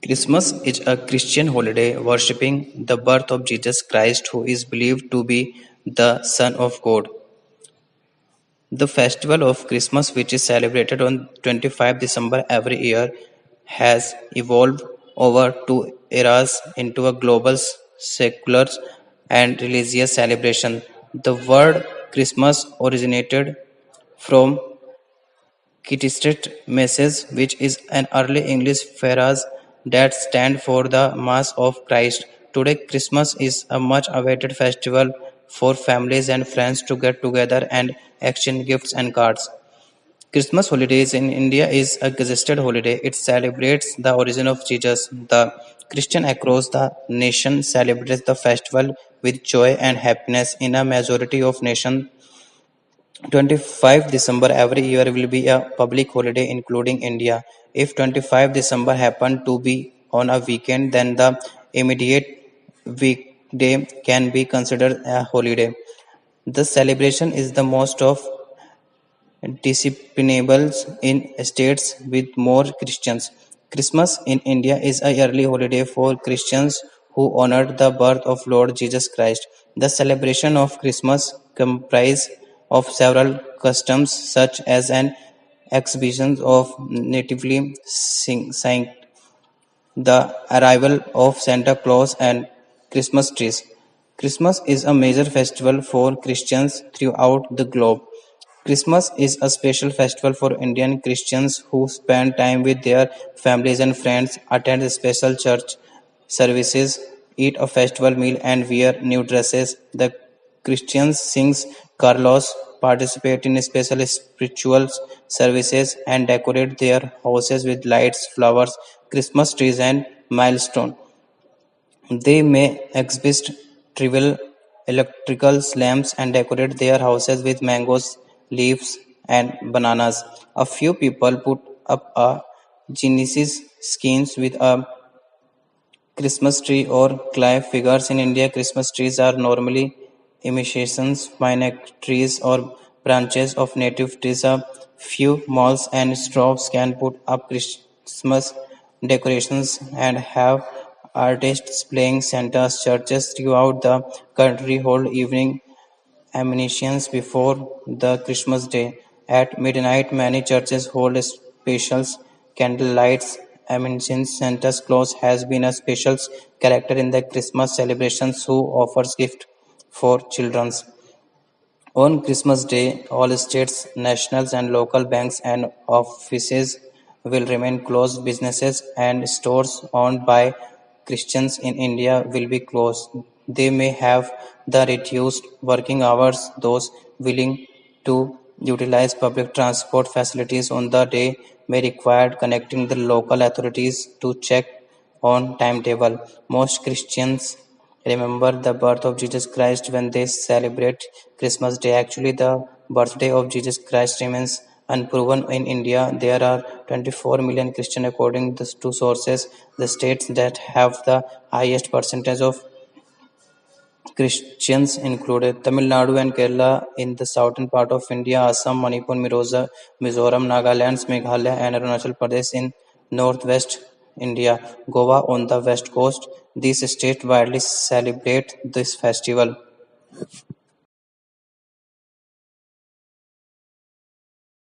Christmas is a Christian holiday worshipping the birth of Jesus Christ, who is believed to be the Son of God. The festival of Christmas, which is celebrated on 25 December every year, has evolved over two eras into a global secular and religious celebration. The word Christmas originated from Kittiset Masses, which is an early English phrase that stands for the Mass of Christ. Today, Christmas is a much awaited festival for families and friends to get together and exchange gifts and cards. Christmas holidays in India is a gazetted holiday. It celebrates the origin of Jesus. The Christian across the nation celebrates the festival with joy and happiness. In a majority of nations, 25 December every year will be a public holiday including India. If 25 December happened to be on a weekend, then the immediate weekday can be considered a holiday. The celebration is the most of disciplinables in states with more Christians. Christmas in India is a yearly holiday for Christians who honored the birth of Lord Jesus Christ. The celebration of Christmas comprises of several customs such as an exhibition of natively saint, the arrival of Santa Claus and Christmas trees. Christmas is a major festival for Christians throughout the globe. Christmas is a special festival for Indian Christians who spend time with their families and friends, attend special church services, eat a festival meal, and wear new dresses. The Christians sing carols, participate in special spiritual services, and decorate their houses with lights, flowers, Christmas trees, and milestones. They may exhibit trivial electrical lamps and decorate their houses with mangoes, leaves, and bananas. A few people put up a Genesis skins with a Christmas tree or clay figures. In India, Christmas trees are normally imitations, pine trees, or branches of native trees. A few malls and shops can put up Christmas decorations and have artists playing Santa's churches throughout the country hold evening emanations before the Christmas day. At midnight, many churches hold specials candlelight emanations. Santa Claus has been a special character in the Christmas celebrations who offers gifts for children. On Christmas Day, all states, national and local banks and offices will remain closed. Businesses and stores owned by Christians in India will be closed. They may have the reduced working hours. Those willing to utilize public transport facilities on the day may require connecting the local authorities to check on timetable. Most Christians remember the birth of Jesus Christ when they celebrate Christmas Day. Actually, the birthday of Jesus Christ remains unproven in India. There are 24 million Christians according to sources. The states that have the highest percentage of Christians included Tamil Nadu and Kerala in the southern part of India, Assam, Manipur, Mizoram, Nagaland, Meghalaya, and Arunachal Pradesh in northwest India, Goa on the west coast. These states widely celebrate this festival.